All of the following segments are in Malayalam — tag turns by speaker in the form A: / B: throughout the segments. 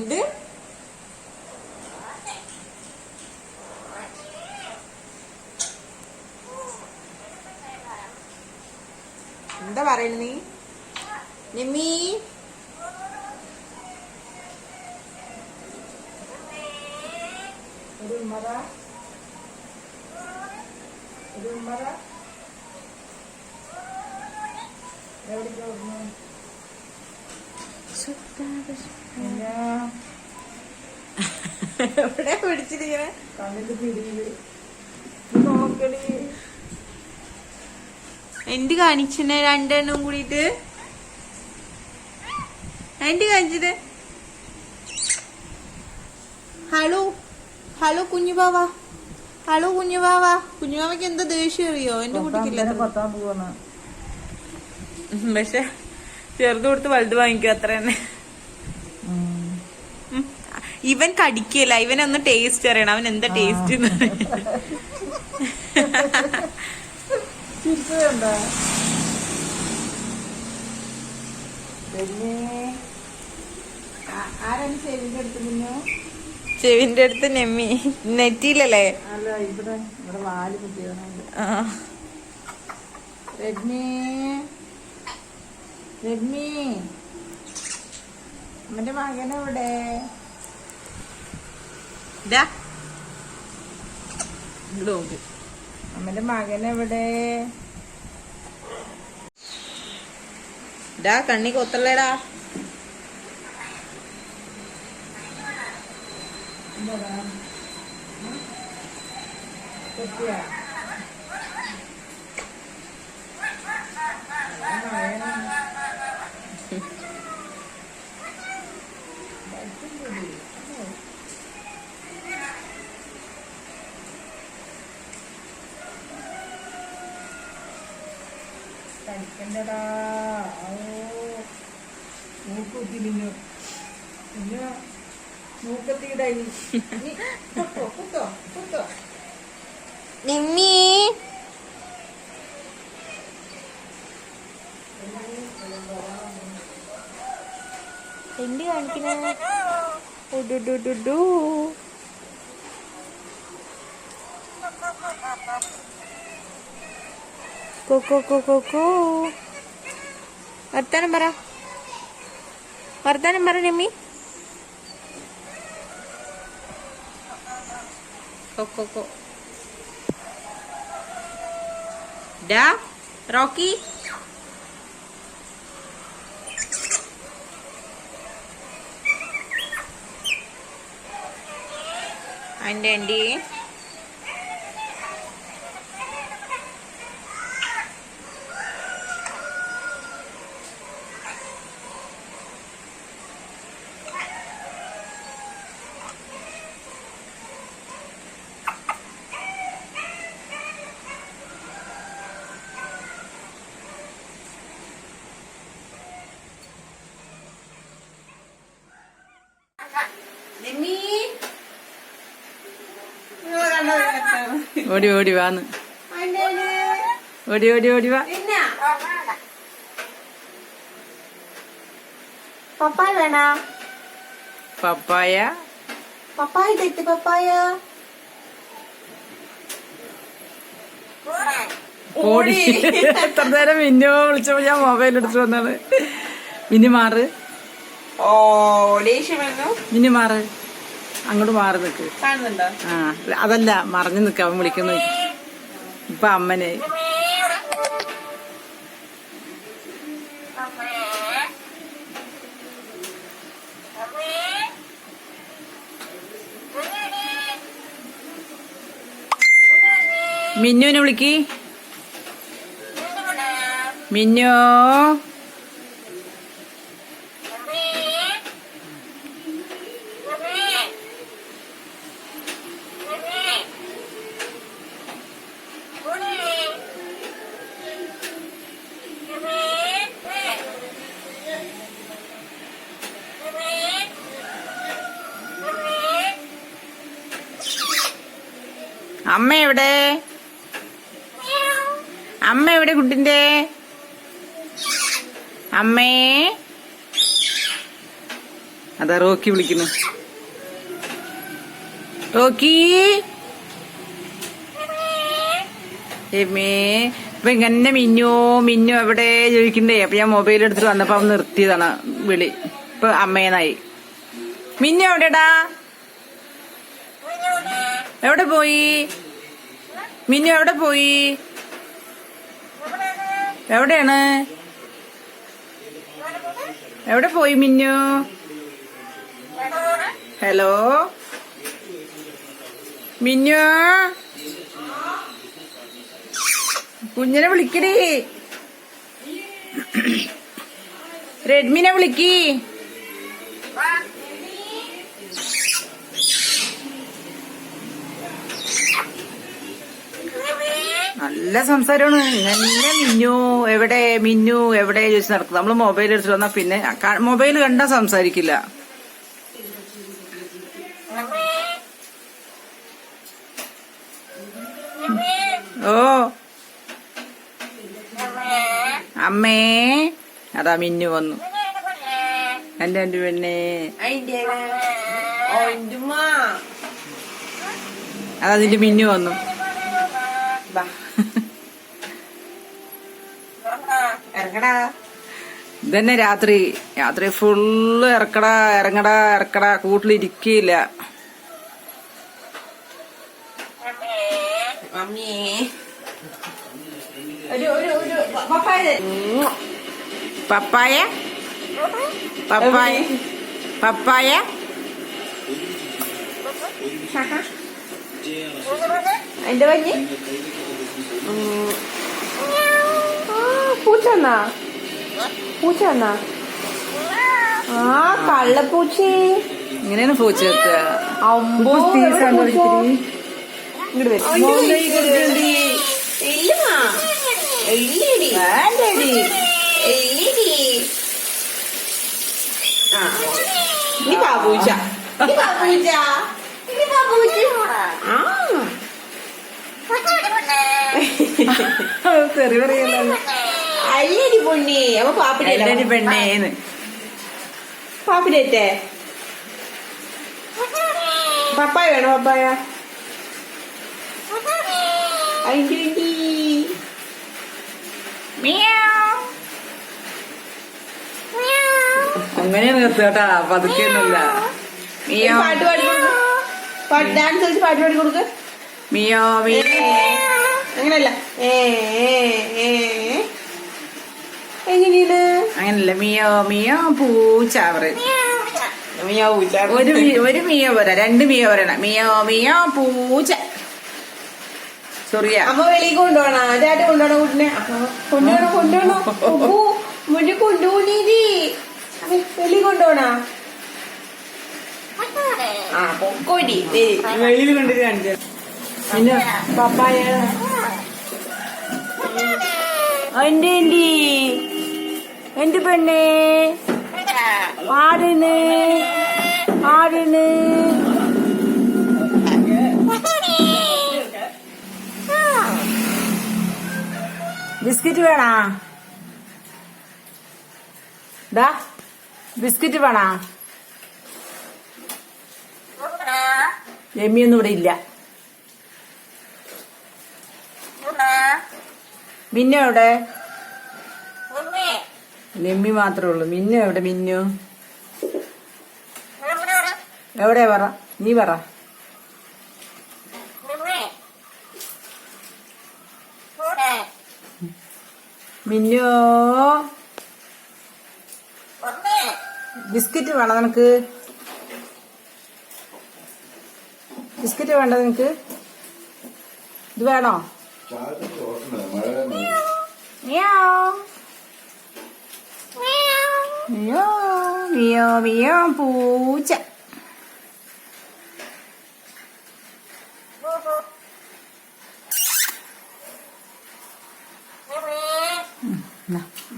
A: ഇത് എന്താ പറയുന്നത് നീ നിമ്മി? എവിടെ പിടിച്ചിരിക്കണേ? എന്റെ കാണിച്ചേ രണ്ടെണ്ണം കൂടിയിട്ട് എന്റെ കാണിച്ചത്. Hello hello Kunjubava, hello Kunjubava. കുഞ്ഞുബാവയ്ക്ക് എന്താ ദേഷ്യം അറിയോ? എന്റെ കുട്ടിക്കില്ല. പക്ഷെ ചെറുത് കൊടുത്ത് വലുത് വാങ്ങിക്കും, അത്ര തന്നെ. ഇവൻ കടിക്കല്ല, ഇവനൊന്ന് ടേസ്റ്റ് അറിയണം. അവൻ എന്താ ടേസ്റ്റ് ചെവിന്റെ അടുത്ത് നെമ്മി നെറ്റിയിലല്ലേ? റെഡ്മി റെഡ്മി അമ്മന്റെ മകനെവിടെ? അമ്മന്റെ മകനെവിടെ? കണ്ണി കൊത്തല്ലേടാ. കഴിക്കണ്ടടാ. മൂക്കുത്തി മിന്നു പിന്നെ മൂക്കത്തിയിടായി. കുത്തോ കുത്തോ നിമ്മി. എന്ത് കാണിക്കണേ? വർത്താനം പറ, വർത്താനം പറ രമ്മി. റോക്കി అండి అండి ഓടി ഓടി വാന്ന് ഓടി ഓടി ഓടി വാ. പപ്പായ വേണ? പപ്പായ പപ്പായ തെറ്റ് പപ്പായ ഓടി. എത്ര നേരം മിന്നോ വിളിച്ചപ്പോ ഞാൻ മൊബൈൽ എടുത്തു വന്നാണ്. മിനി മാറ്, മിനി മാറ്, അങ്ങോട്ട് മാറി നിക്ക്. ആ അതല്ല മറിഞ്ഞു നിക്ക, അവൻ വിളിക്കുന്നു. ഇപ്പൊ അമ്മനെ മിന്നുവിനെ വിളിക്ക്. മിന്നു അമ്മ എവിടെ? അമ്മ എവിടെ കുട്ടിന്റെ? അമ്മേ. അതാ റോക്കി വിളിക്കുന്നു. റോക്കി. ഇപ്പൊ ഇങ്ങനെ മിന്നു മിന്നു എവിടെ ചോദിക്കണ്ടേ. അപ്പൊ ഞാൻ മൊബൈൽ എടുത്തിട്ട് വന്നപ്പോ അവൻ നിർത്തിയതാണ് വിളി. ഇപ്പൊ അമ്മേനായി. മിന്നു എവിടെടാ? എവിടെ പോയി മിന്നു? എവിടെ പോയി? എവിടെയാണ്? എവിടെ പോയി മിന്നു? ഹലോ മിന്നു, കുഞ്ഞിനെ വിളിക്കടി. റെഡ്മിനെ വിളിക്ക്. നല്ല സംസാരമാണ്. ഇങ്ങനെ മിന്നു എവിടെ മിന്നു എവിടെ ചോദിച്ച് നടക്കും. നമ്മള് മൊബൈൽ എടുത്തിട്ട് വന്നാ പിന്നെ മൊബൈൽ കണ്ടാ സംസാരിക്കില്ല. ഓ അമ്മേ. അതാ മിന്നു വന്നു. എന്റെ പെണ്ണേ. അതാ നിന്റെ മിന്നു വന്നു. ഇറങ്ങടാ. ഇതന്നെ രാത്രി രാത്രി ഫുള്ള് ഇറക്കടാ ഇറങ്ങടാ ഇറക്കടാ. കൂട്ടിലിരിക്കില്ല. പപ്പായ പപ്പായ പപ്പായ.
B: എന്റെ വഞ്ഞി പൂച്ചന്നാ പൂച്ചന്നാ. ആ കള്ളപ്പൂച്ചേ.
A: ഇങ്ങനെയാണ് പൂച്ച വെക്കുക. തെറി പറയല്ലോ.
B: അല്ലടി പൊണ്ണി. അപ്പൊ പാപ്പിടേന്റെ
A: പെണ്ണേന്ന്.
B: പാപ്പിടേറ്റേ പപ്പായ വേണോ? പപ്പായ
A: അങ്ങനെ നിർത്തുകേട്ടാ. പതുക്കെയൊന്നുമില്ല.
B: പാട്ട് പാടി കൊടുക്ക. ഡാൻസ് കളിച്ച് പാട്ട് പാടി കൊടുക്ക.
A: മിയോ മിയോ.
B: അങ്ങനല്ല. എങ്ങനെയാണ്?
A: അങ്ങനല്ല. മിയോ മിയോ പൂച്ച പറയും.
B: മിയോ പൂച്ച.
A: ഒരു മിയോ പോരാ, 2 മിയോ പറയണം. മിയോ മിയോ പൂച്ച. സോറിയാ.
B: അമ്മ വെളിയിൽ കൊണ്ടുപോണോ? ചാട്ട് കൊണ്ടുപോണോ? കുട്ടിനെ കൊണ്ടുപോണോ? മുന്നേ കൊണ്ടുപോണീതി. വെളിയിൽ കൊണ്ടുപോണോ? ആ പൊക്കോടി.
A: വെളിയിൽ കൊണ്ടിട്ട് കാണിച്ചു.
B: പിന്നെ പപ്പായ. എന്റെ പെണ്ണേ. ആടിന് ആടിന്.
A: ബിസ്ക്കറ്റ് വേണാ? ബിസ്ക്കറ്റ് വേണാ? എമ്മിയൊന്നും ഇവിടെ ഇല്ല. മിന്നു എവിടെ? ലെമ്മി മാത്രമേ ഉള്ളൂ. മിന്നു എവിടെ? മിന്നു എവിടെ? പറ, നീ പറ. മിന്നു ബിസ്ക്കറ്റ് വേണോ നിനക്ക്? ബിസ്ക്കറ്റ് വേണ്ട നിനക്ക്? ഇത് വേണോ? മിയോ മിയോ മിയോ പൂച്ച.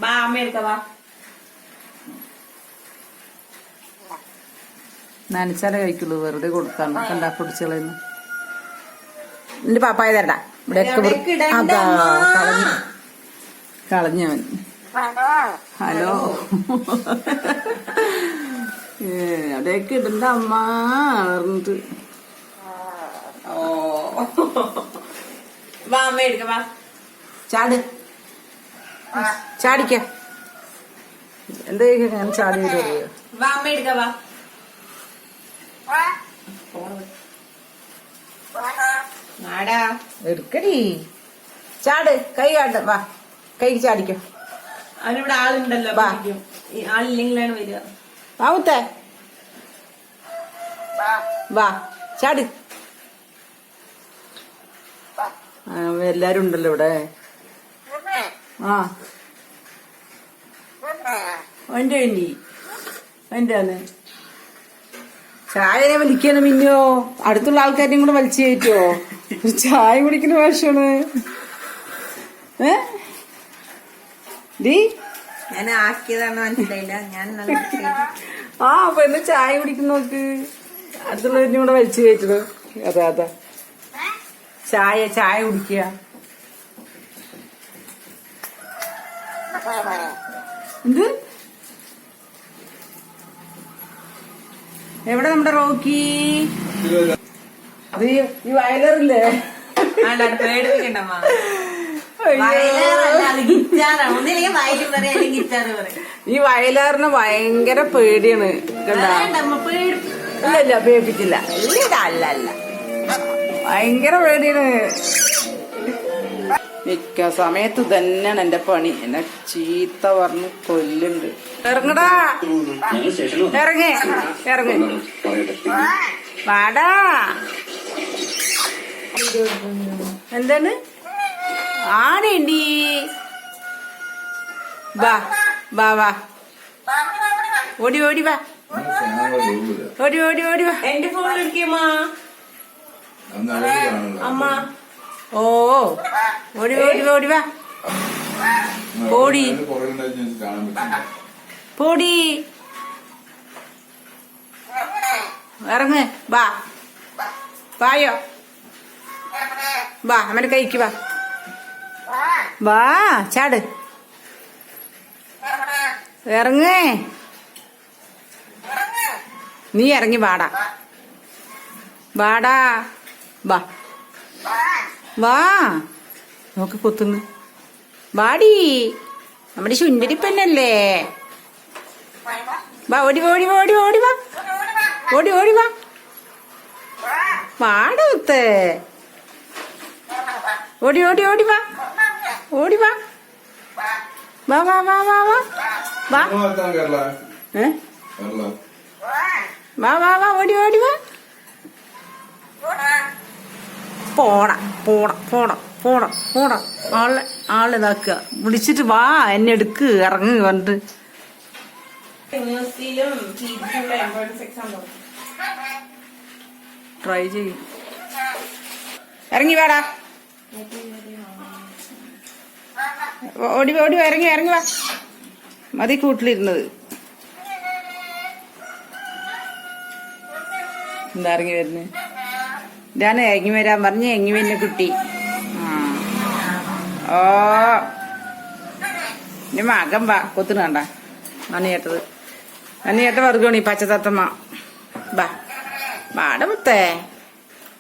B: വാ അമ്മ എടുക്ക. വാ
A: നനച്ചാലേ കഴിക്കുള്ളൂ. വെറുതെ കൊടുക്കാണ്. കണ്ടാ പൊടിച്ചളയുന്നു. എന്റെ പാപ്പായ തരടാ. ഇവിടെ അതാ കളഞ്ഞവൻ. ഹലോ. അവിടെയൊക്കെ ഇടണ്ട അമ്മ പറഞ്ഞിട്ട്.
B: ഓ വാ അമ്മ എടുക്ക വാ.
A: ചാട്, ചാടിക്ക. എന്താ ഞാൻ ചാടി വരുമോ?
B: വാ അമ്മ എടുക്ക വാ. ആടാ
A: എടുക്കടി, ചാട്. കൈ കാട്ട, വാ കൈ ചാടിക്കോ.
B: അവനിവിടെ ആളുണ്ടല്ലോ.
A: വാ.
B: ആളില്ലെങ്കിലാണ് വരിക.
A: ആവത്തെ വാ ചാട്. എല്ലാരും ഉണ്ടല്ലോ ഇവിടെ. ആ എന്റെ എന്റെ ചായനെ വലിക്കാണ് മിന്നോ. അടുത്തുള്ള ആൾക്കാരെയും കൂടെ വലിച്ചു കയറ്റുവോ? ചായ കുടിക്കുന്ന വേഷമാണ്.
B: ഞാൻ ആക്കിയതാണ് മനസ്സിലായില്ല. ഞാൻ
A: ആ പെണ്ണ് ചായ കുടിക്കുന്ന നോക്ക്. അടുത്തുള്ളവരിനും കൂടെ വലിച്ചു കയറ്റത്. അതാ അതാ ചായ ചായ കുടിക്കുക. എന്ത്? എവിടെ നമ്മുടെ റോക്കി? അത് ഈ വയലറില്ലേ?
B: പേടിപ്പിക്കണ്ടമ്മ.
A: ഈ വയലാറിന് ഭയങ്കര പേടിയാണ്. ഇല്ല പേടിപ്പിച്ചില്ല. അല്ല അല്ല ഭയങ്കര പേടിയാണ്. മിക്ക സമയത്ത് തന്നെയാണ് എന്റെ പണി. എന്നെ ചീത്ത പറഞ്ഞ് കൊല്ലുണ്ട്. ഇറങ്ങടാ, ഇറങ്ങ് ഇറങ്ങ്, വാടാ. എന്താണ് ആടേണ്ടി? വാ വാ വാ, ഓടി ഓടി വാ, ഓടി ഓടി ഓടി വാ.
B: എന്റെ ഫോണിൽ എടുക്കമ്മ. അമ്മ
A: ഓ ഓടി ഓടി ഓടി വാ, ഓടി പോടി, ഇറങ്ങ്. വാ വായോ, വാ അമ്മന്റെ കൈക്ക് വാ. വാ ചാട്, ഇറങ്ങ്. നീ ഇറങ്ങി വാടാ, വാടാ, വാ വാ. നോക്ക് കൊത്തുന്നു. വാടി, നമ്മുടെ ശുണ്ടരിപ്പന്നല്ലേ. വാ ഓടി ഓടി ഓടി ഓടി വാ, ഓടി ഓടി വാ, വാടത്തെ. ഓടി ഓടി ഓടി വാ, ഓടി വാ, വാ വാ വാ വാ വാ വാ. വാ വാ വാ, ഓടി ഓടി വാ. പോട പോട പോട പോട പോട. ആളിതാക്കുക. വിളിച്ചിട്ട് വാ, എന്നെ എടുക്ക്, ഇറങ്ങ് കണ്ട്. ട്രൈ ചെയ്യും. ഇറങ്ങി വാടാ, ഓടി ഓടി ഇറങ്ങി ഇറങ്ങി വാ. മതി കൂട്ടിലിരുന്നത്. എന്താ ഇറങ്ങി വരുന്നത്? ഇതാണ് ഇറങ്ങി വരാൻ പറഞ്ഞ് എങ്ങി വരുന്ന കുട്ടി. ഓ എന്റെ മകൻ വാ, കൊത്തുന്നു കണ്ട. നന്ദിയേട്ടത് നന്ദിയേട്ട വർഗമാണ് ഈ പച്ചത്തത്തമ്മ. വാ വാട മുത്തേ.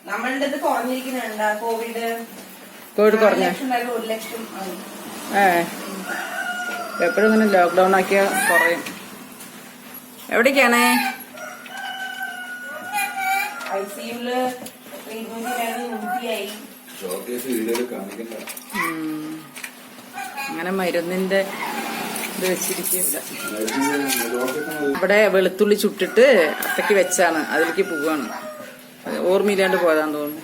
B: നമ്മളുടെ കുറഞ്ഞിരിക്കുന്നുണ്ട് കോവിഡ്.
A: കോവിഡ് കുറഞ്ഞ?
B: 1 ലക്ഷം.
A: എപ്പോഴും ഇങ്ങനെ ലോക്ക്ഡൌൺ ആക്കിയ കുറയും. എവിടേക്കാണ്?
B: ICUല്
A: അങ്ങനെ മരുന്നിന്റെ ഇത് വെച്ചിരിക്കില്ല. ഇവിടെ വെളുത്തുള്ളി ചുട്ടിട്ട് അത്തക്ക് വെച്ചാണ്, അതിലേക്ക് പോവാണ്. ഓർമ്മയില്ലാണ്ട് പോയതാന്ന് തോന്നുന്നു.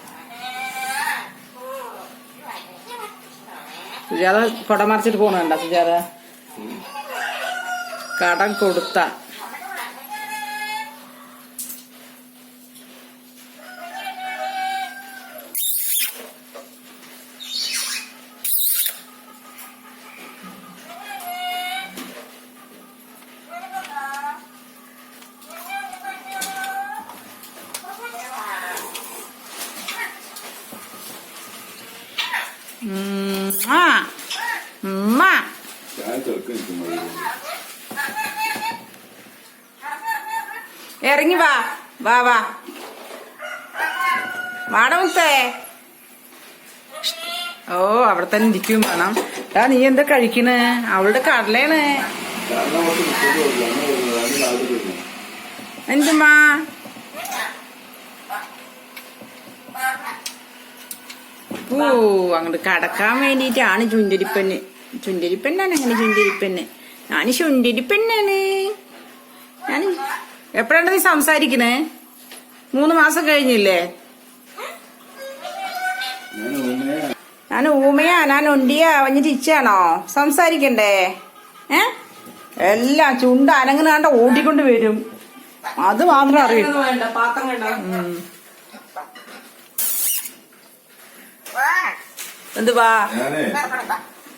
A: സുജാത കൊട മറിച്ചിട്ട് പോണണ്ട. സുജാത കടം കൊടുത്ത ഇറങ്ങി വാ വാ വാ വാടമുത്തേ. ഓ അവിടെ തന്നെ ഇരിക്കും വേണം. നീ എന്താ കഴിക്കണ്? അവളുടെ കടലാണ്. എന്തുമ്മാ ഓ അങ്ങോട്ട് കടക്കാൻ വേണ്ടിട്ടാണ് ചുണ്ടരിപ്പെണ്ണ്. ചുണ്ടരിപ്പെണ്ണാണ് അങ്ങനെ ചുണ്ടരിപ്പെണ്ണ്. ഞാൻ ചുണ്ടരിപ്പെണ്ണാണ്. ഞാൻ എപ്പോഴാണ് നീ സംസാരിക്കണേ? 3 മാസം കഴിഞ്ഞില്ലേ? ഞാൻ ഊമയാ, ഞാൻ ഒണ്ടിയാ വഞ്ഞിട്ട് ഇച്ചാണോ സംസാരിക്കണ്ടേ? എല്ലാം ചുണ്ട അനങ്ങനെ കണ്ട ഓടിക്കൊണ്ട് വരും. അത് മാത്രം അറിയും. എന്തുവാ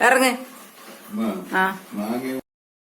A: ഇറങ്ങ്. ആ